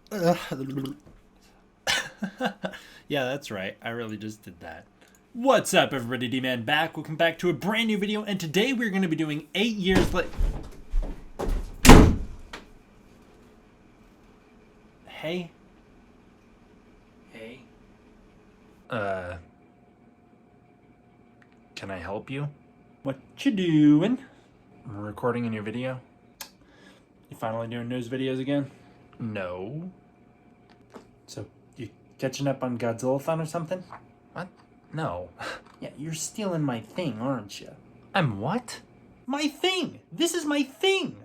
Yeah, that's right. I really just did that. What's up, everybody? D-Man back. Welcome back to a brand new video, and today we're going to be doing 8 years later. Hey? Hey? Can I help you? What you doing? I'm recording a new video. You finally doing news videos again? No. So, you catching up on Godzilla-thon or something? What? No. Yeah, you're stealing my thing, aren't you? I'm what? My thing! This is my thing!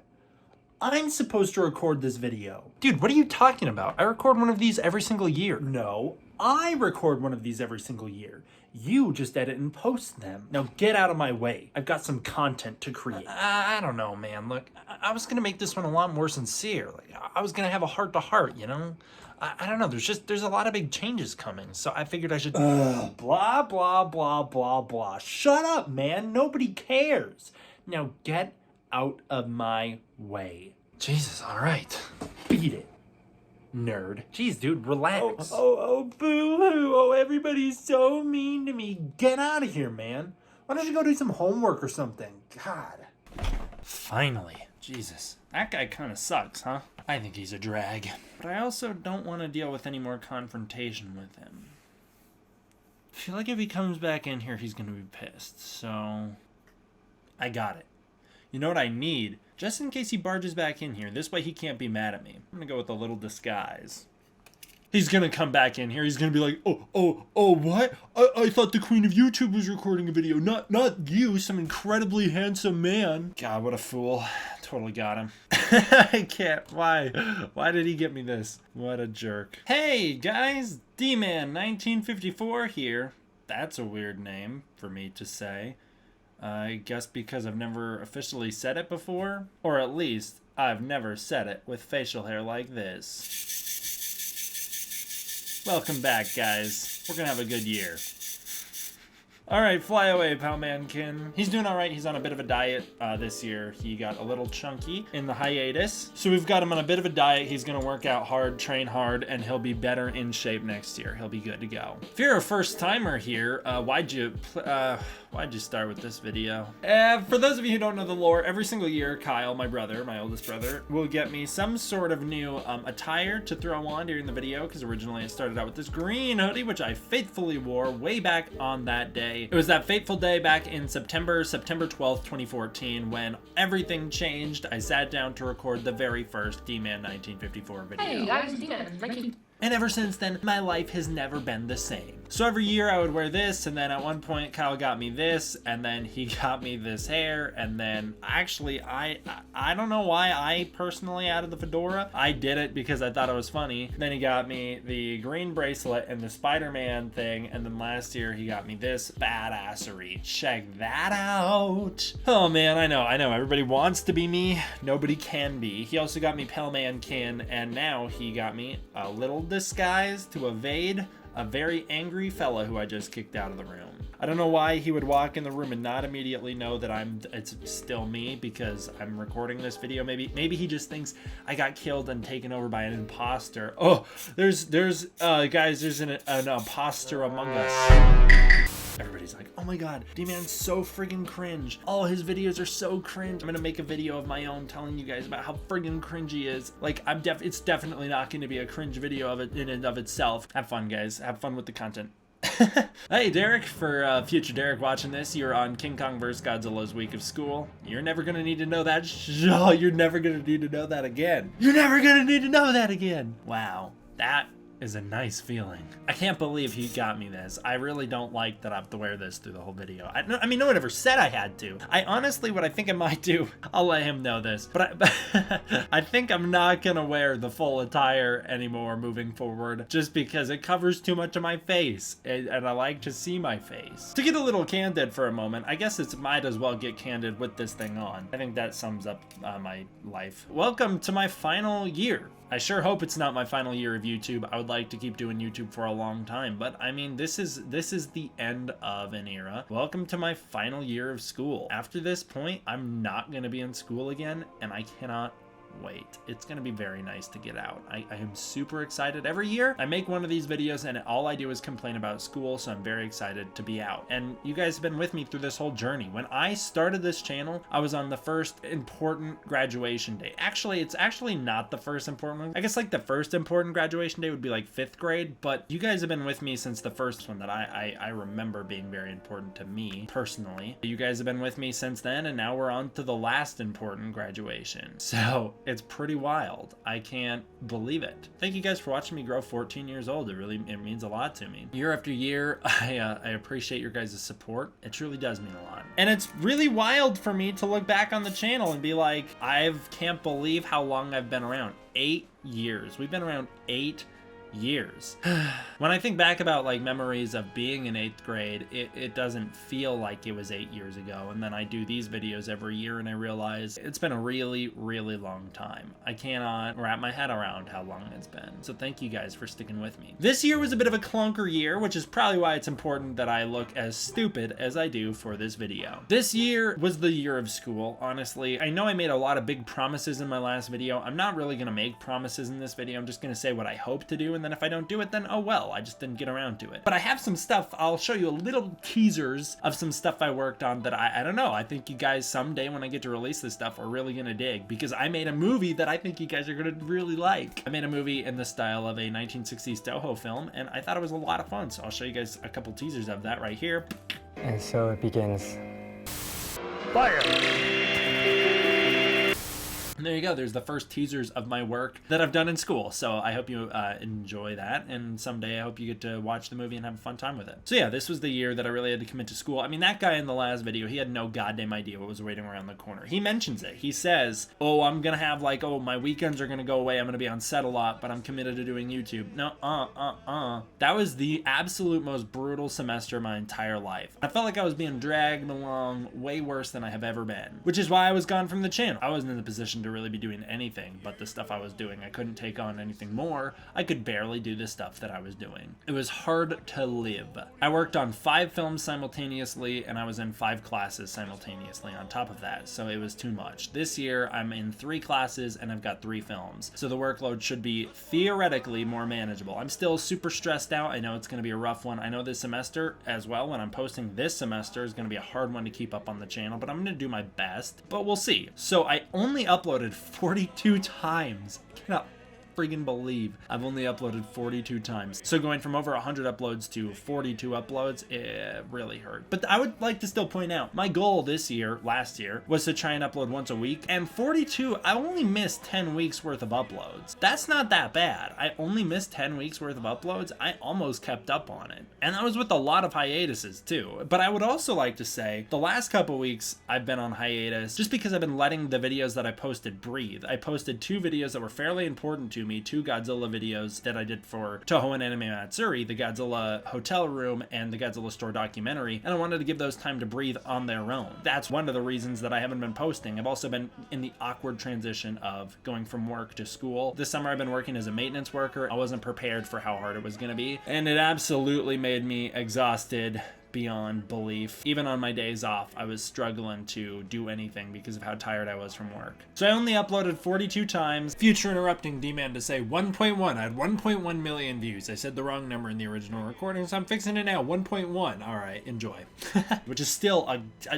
I'm supposed to record this video. Dude, what are you talking about? I record one of these every single year. No, I record one of these every single year. You just edit and post them. Now get out of my way. I've got some content to create. I don't know, man. Look, I was gonna make this one a lot more sincere. Like, I was gonna have a heart-to-heart, you know? I don't know, there's a lot of big changes coming, so I figured I should... blah, blah, blah, blah, blah. Shut up, man. Nobody cares. Now get out of my way. Jesus, all right. Beat it, nerd. Jeez, dude, relax. Oh, boo-hoo. Oh, everybody's so mean to me. Get out of here, man. Why don't you go do some homework or something? God. Finally. Jesus. That guy kind of sucks, huh? I think he's a drag. But I also don't want to deal with any more confrontation with him. I feel like if he comes back in here, he's going to be pissed. So, I got it. You know what I need? Just in case he barges back in here. This way he can't be mad at me. I'm going to go with a little disguise. He's going to come back in here. He's going to be like, oh, what? I thought the queen of YouTube was recording a video. Not you, some incredibly handsome man. God, what a fool. Totally got him. I can't. Why? Why did he get me this? What a jerk. Hey, guys. D-Man1954 here. That's a weird name for me to say. I guess because I've never officially said it before. Or at least, I've never said it with facial hair like this. Welcome back, guys. We're gonna have a good year. Alright, fly away, pal mankin. He's doing alright. He's on a bit of a diet this year. He got a little chunky in the hiatus. So we've got him on a bit of a diet. He's gonna work out hard, train hard, and he'll be better in shape next year. He'll be good to go. If you're a first timer here, why'd you start with this video? For those of you who don't know the lore, every single year, Kyle, my brother, my oldest brother, will get me some sort of new attire to throw on during the video, because originally it started out with this green hoodie, which I faithfully wore way back on that day. It was that fateful day back in September 12th, 2014, when everything changed. I sat down to record the very first D-Man1954 video. Hey guys, D-Man. And ever since then, my life has never been the same. So every year I would wear this, and then at one point Kyle got me this, and then he got me this hair, and then actually I don't know why I personally added the fedora. I did it because I thought it was funny. Then he got me the green bracelet and the Spider-Man thing, and then last year he got me this badassery. Check that out. Oh man, I know, everybody wants to be me. Nobody can be. He also got me Pale Mankin, and now he got me a little disguise to evade a very angry fella who I just kicked out of the room. I don't know why he would walk in the room and not immediately know that it's still me because I'm recording this video. Maybe he just thinks I got killed and taken over by an imposter. Oh, there's guys, there's an imposter among us. Everybody's like, oh my god, D-Man's so friggin' cringe. All his videos are so cringe. I'm gonna make a video of my own telling you guys about how friggin' cringe he is. Like, it's definitely not gonna be a cringe video of it in and of itself. Have fun, guys. Have fun with the content. Hey, Derek, for future Derek watching this, you're on King Kong vs. Godzilla's week of school. You're never gonna need to know that. You're never gonna need to know that again. You're never gonna need to know that again. Wow, that is a nice feeling. I can't believe he got me this. I really don't like that I have to wear this through the whole video. I mean, no one ever said I had to. I honestly, what I think I might do, I'll let him know this, but I think I'm not gonna wear the full attire anymore moving forward, just because it covers too much of my face, and I like to see my face. To get a little candid for a moment, I guess it might as well get candid with this thing on. I think that sums up my life. Welcome to my final year. I sure hope it's not my final year of YouTube. I would like to keep doing YouTube for a long time, but I mean, this is the end of an era. Welcome to my final year of school. After this point, I'm not gonna be in school again, and I cannot wait. It's gonna be very nice to get out. I am super excited. Every year I make one of these videos and all I do is complain about school, so I'm very excited to be out. And you guys have been with me through this whole journey. When I started this channel, I was on the first important graduation day. Actually, it's actually not the first important one. I guess like the first important graduation day would be like 5th grade, but you guys have been with me since the first one that I remember being very important to me personally. You guys have been with me since then, and now we're on to the last important graduation. So it's pretty wild. I can't believe it. Thank you guys for watching me grow 14 years old. It means a lot to me. Year after year, I appreciate your guys' support. It truly does mean a lot. And it's really wild for me to look back on the channel and be like, I can't believe how long I've been around. 8 years. We've been around 8 years. When I think back about like memories of being in 8th grade, it doesn't feel like it was 8 years ago. And then I do these videos every year and I realize it's been a really, really long time. I cannot wrap my head around how long it's been. So thank you guys for sticking with me. This year was a bit of a clunker year, which is probably why it's important that I look as stupid as I do for this video. This year was the year of school, honestly. I know I made a lot of big promises in my last video. I'm not really gonna make promises in this video. I'm just gonna say what I hope to do, and then if I don't do it, then oh well, I just didn't get around to it. But I have some stuff. I'll show you a little teasers of some stuff I worked on that I don't know. I think you guys someday when I get to release this stuff are really gonna dig, because I made a movie that I think you guys are gonna really like. I made a movie in the style of a 1960s Toho film, and I thought it was a lot of fun. So I'll show you guys a couple teasers of that right here. And so it begins. Fire! And there you go. There's the first teasers of my work that I've done in school. So I hope you enjoy that. And someday I hope you get to watch the movie and have a fun time with it. So yeah, this was the year that I really had to commit to school. I mean, that guy in the last video, he had no goddamn idea what was waiting around the corner. He mentions it. He says, oh, I'm going to have like, oh, my weekends are going to go away. I'm going to be on set a lot, but I'm committed to doing YouTube. No, That was the absolute most brutal semester of my entire life. I felt like I was being dragged along way worse than I have ever been, which is why I was gone from the channel. I wasn't in the position to really be doing anything but the stuff I was doing. I couldn't take on anything more. I could barely do the stuff that I was doing. It was hard to live. I worked on 5 films simultaneously, and I was in 5 classes simultaneously on top of that, so it was too much. This year, I'm in 3 classes, and I've got 3 films, so the workload should be theoretically more manageable. I'm still super stressed out. I know it's going to be a rough one. I know this semester as well, when I'm posting this semester, is going to be a hard one to keep up on the channel, but I'm going to do my best, but we'll see. So I only uploaded 42 times. I cannot friggin' believe I've only uploaded 42 times. So going from over 100 uploads to 42 uploads, it really hurt. But I would like to still point out, my goal this year, last year, was to try and upload once a week, and 42, I only missed 10 weeks worth of uploads. That's not that bad. I only missed 10 weeks worth of uploads. I almost kept up on it. And that was with a lot of hiatuses too. But I would also like to say, the last couple weeks I've been on hiatus just because I've been letting the videos that I posted breathe. I posted 2 videos that were fairly important to me, 2 Godzilla videos that I did for Toho and Anime Matsuri, the Godzilla hotel room and the Godzilla store documentary, and I wanted to give those time to breathe on their own. That's one of the reasons that I haven't been posting. I've also been in the awkward transition of going from work to school. This summer I've been working as a maintenance worker. I wasn't prepared for how hard it was going to be, and it absolutely made me exhausted beyond belief. Even on my days off, I was struggling to do anything because of how tired I was from work. So I only uploaded 42 times. Future interrupting D-Man to say 1.1. I had 1.1 million views. I said the wrong number in the original recording, so I'm fixing it now. 1.1. All right, enjoy. Which is still,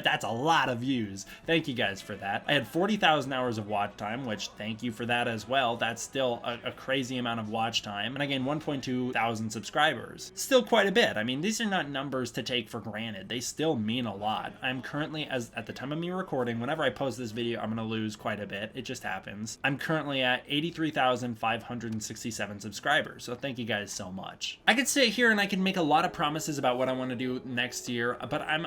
that's a lot of views. Thank you guys for that. I had 40,000 hours of watch time, which thank you for that as well. That's still a crazy amount of watch time. And I gained 1.2 thousand subscribers. Still quite a bit. I mean, these are not numbers to take for granted. They still mean a lot. I'm currently, at the time of me recording, whenever I post this video, I'm going to lose quite a bit. It just happens. I'm currently at 83,567 subscribers. So thank you guys so much. I could sit here and I can make a lot of promises about what I want to do next year, but I'm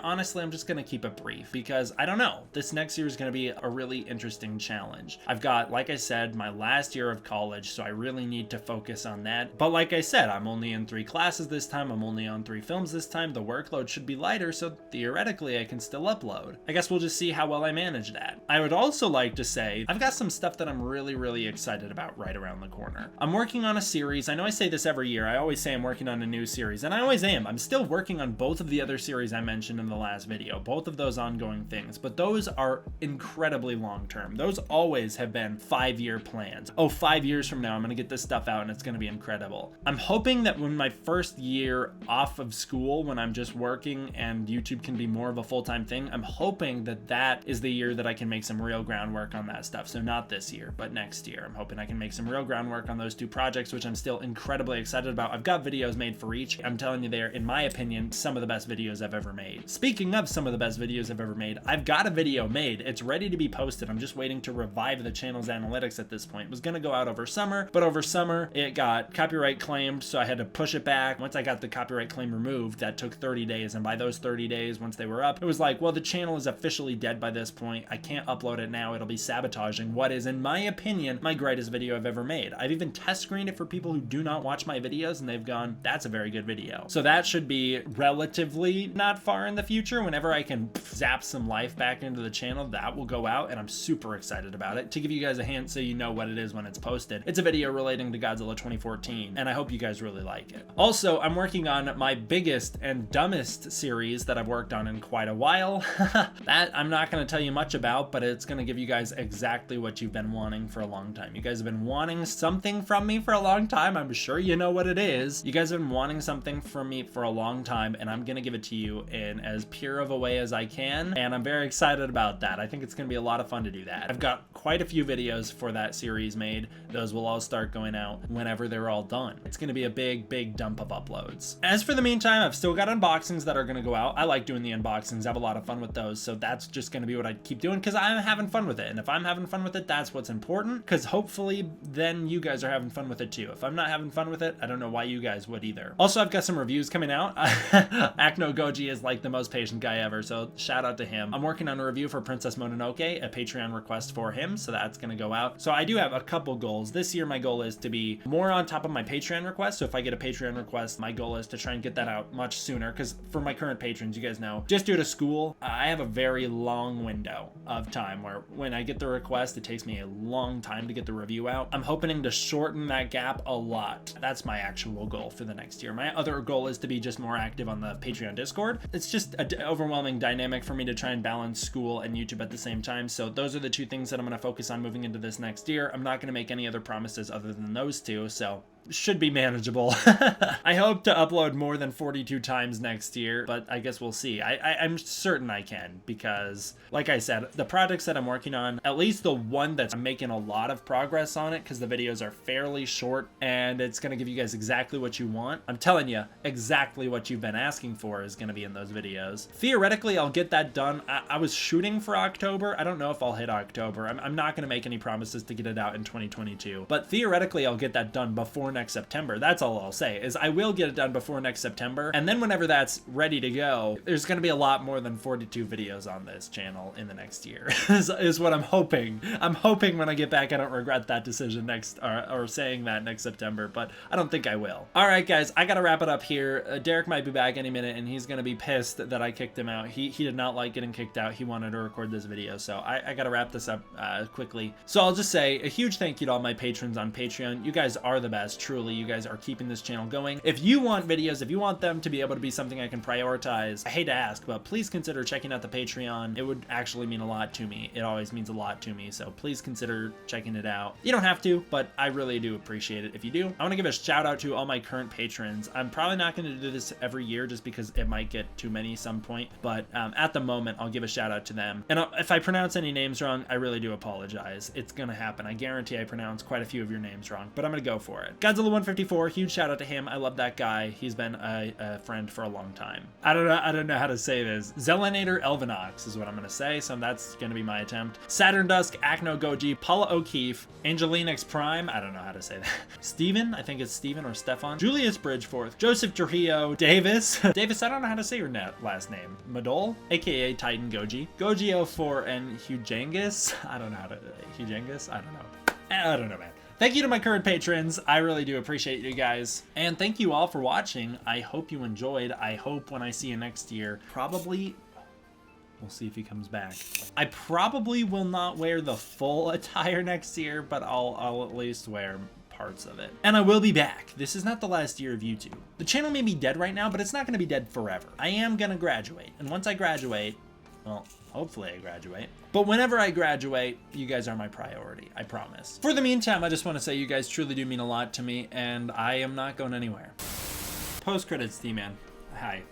just going to keep it brief because I don't know. This next year is going to be a really interesting challenge. I've got, like I said, my last year of college, so I really need to focus on that. But like I said, I'm only in 3 classes this time. I'm only on 3 films this time. The workload workload should be lighter, so theoretically I can still upload. I guess we'll just see how well I manage that. I would also like to say, I've got some stuff that I'm really excited about right around the corner. I'm working on a series. I know I say this every year. I always say I'm working on a new series, and I always am. I'm still working on both of the other series I mentioned in the last video, both of those ongoing things, but those are incredibly long-term. Those always have been 5-year plans. Oh, 5 years from now, I'm gonna get this stuff out and it's gonna be incredible. I'm hoping that when my first year off of school, when I'm just working and YouTube can be more of a full-time thing, I'm hoping that that is the year that I can make some real groundwork on that stuff. So not this year, but next year. I'm hoping I can make some real groundwork on those two projects, which I'm still incredibly excited about. I've got videos made for each. I'm telling you, they're, in my opinion, some of the best videos I've ever made. Speaking of some of the best videos I've ever made, I've got a video made. It's ready to be posted. I'm just waiting to revive the channel's analytics at this point. It was gonna go out over summer, but over summer it got copyright claimed, so I had to push it back. Once I got the copyright claim removed, that took 30 days, and by those 30 days, once they were up, it was like, well, the channel is officially dead by this point. I can't upload it now. It'll be sabotaging what is, in my opinion, my greatest video I've ever made. I've even test screened it for people who do not watch my videos, and they've gone, that's a very good video. So that should be relatively not far in the future. Whenever I can zap some life back into the channel, that will go out, and I'm super excited about it. To give you guys a hint so you know what it is when it's posted, it's a video relating to Godzilla 2014, and I hope you guys really like it. Also, I'm working on my biggest and dumbest series that I've worked on in quite a while. That I'm not going to tell you much about, but it's going to give you guys exactly what you've been wanting for a long time. You guys have been wanting something from me for a long time. I'm sure you know what it is. You guys have been wanting something from me for a long time, and I'm going to give it to you in as pure of a way as I can, and I'm very excited about that. I think it's going to be a lot of fun to do that. I've got quite a few videos for that series made. Those will all start going out whenever they're all done. It's going to be a big dump of uploads. As for the meantime, I've still got unboxings that are going to go out. I like doing the unboxings. I have a lot of fun with those, so that's just going to be what I keep doing because I'm having fun with it. And if I'm having fun with it, that's what's important, because hopefully then you guys are having fun with it too. If I'm not having fun with it, I don't know why you guys would either. Also, I've got some reviews coming out. Acno Goji is like the most patient guy ever, so shout out to him. I'm working on a review for Princess Mononoke, a Patreon request for him, so that's going to go out. So I do have a couple goals. This year, my goal is to be more on top of my Patreon request. So if I get a Patreon request, my goal is to try and get that out much sooner, because for my current patrons, you guys know, just due to school, I have a very long window of time where when I get the request, it takes me a long time to get the review out. I'm hoping to shorten that gap a lot. That's my actual goal for the next year. My other goal is to be just more active on the Patreon Discord. It's just an overwhelming dynamic for me to try and balance school and YouTube at the same time. So those are the two things that I'm going to focus on moving into this next year. I'm not going to make any other promises other than those two, so should be manageable. I hope to upload more than 42 times next year, but I guess we'll see. I'm certain I can, because like I said, the projects that I'm working on, at least the one that's making a lot of progress on it, because the videos are fairly short and it's going to give you guys exactly what you want. I'm telling you, exactly what you've been asking for is going to be in those videos. Theoretically, I'll get that done. I was shooting for October. I don't know if I'll hit October. I'm not going to make any promises to get it out in 2022, but theoretically, I'll get that done before next September. That's all I'll say, is I will get it done before next September, and then whenever that's ready to go, there's going to be a lot more than 42 videos on this channel in the next year, is what I'm hoping. I'm hoping when I get back I don't regret that decision next, or saying that next September, but I don't think I will. Alright guys, I gotta wrap it up here. Derek might be back any minute, and he's gonna be pissed that I kicked him out. He did not like getting kicked out. He wanted to record this video, so I gotta wrap this up quickly. So I'll just say a huge thank you to all my patrons on Patreon. You guys are the best, truly. You guys are keeping this channel going. If you want videos, if you want them to be able to be something I can prioritize, I hate to ask, but please consider checking out the Patreon. It would actually mean a lot to me. It always means a lot to me, so please consider checking it out. You don't have to, but I really do appreciate it if you do. I want to give a shout out to all my current patrons. I'm probably not going to do this every year just because it might get too many some point, but at the moment, I'll give a shout out to them. And if I pronounce any names wrong, I really do apologize. It's going to happen. I guarantee I pronounce quite a few of your names wrong, but I'm going to go for it. Godzilla154, huge shout out to him. I love that guy. He's been a friend for a long time. I don't know how to say this. Zelinator Elvinox is what I'm going to say, so that's going to be my attempt. Saturn Dusk, Acno Goji, Paula O'Keefe, Angelinix Prime, I don't know how to say that. Steven, I think it's Steven or Stefan. Julius Bridgeforth, Joseph Trujillo, Davis. Davis, I don't know how to say your last name. Madol, aka Titan Goji. Goji04 and Hugengus. I don't know how to, Hugengus? I don't know, man. Thank you to my current patrons. I really do appreciate you guys. And thank you all for watching. I hope you enjoyed. I hope when I see you next year, probably, we'll see if he comes back. I probably will not wear the full attire next year, but I'll at least wear parts of it. And I will be back. This is not the last year of YouTube. The channel may be dead right now, but it's not gonna be dead forever. I am gonna graduate. And once I graduate, well, hopefully I graduate. But whenever I graduate, you guys are my priority, I promise. For the meantime, I just want to say you guys truly do mean a lot to me, and I am not going anywhere. Post-credits, D-Man. Hi.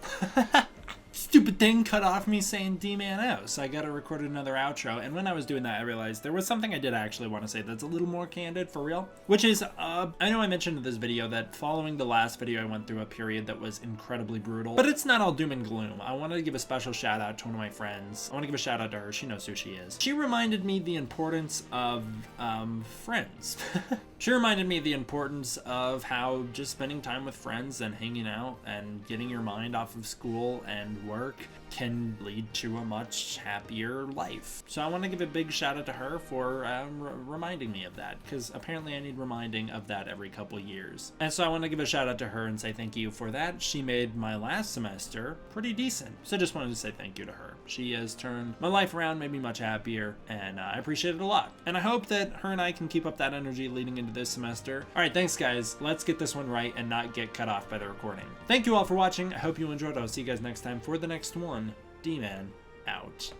Stupid thing cut off me saying D-Man out, so I gotta record another outro. And when I was doing that, I realized there was something I did actually want to say that's a little more candid, for real. Which is, I know I mentioned in this video that following the last video, I went through a period that was incredibly brutal. But it's not all doom and gloom. I wanted to give a special shout out to one of my friends. I want to give a shout out to her. She knows who she is. She reminded me the importance of, friends. She reminded me the importance of how just spending time with friends and hanging out and getting your mind off of school and work can lead to a much happier life. So I want to give a big shout out to her for reminding me of that, because apparently I need reminding of that every couple years. And so I want to give a shout out to her and say thank you for that. She made my last semester pretty decent. So I just wanted to say thank you to her. She has turned my life around, made me much happier, and I appreciate it a lot. And I hope that her and I can keep up that energy leading into this semester. All right, thanks guys. Let's get this one right and not get cut off by the recording. Thank you all for watching. I hope you enjoyed. I'll see you guys next time for the next one. D-Man out.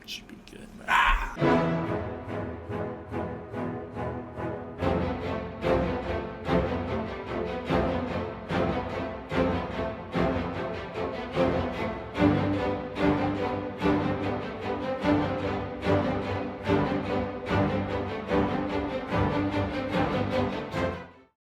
Should be good, right?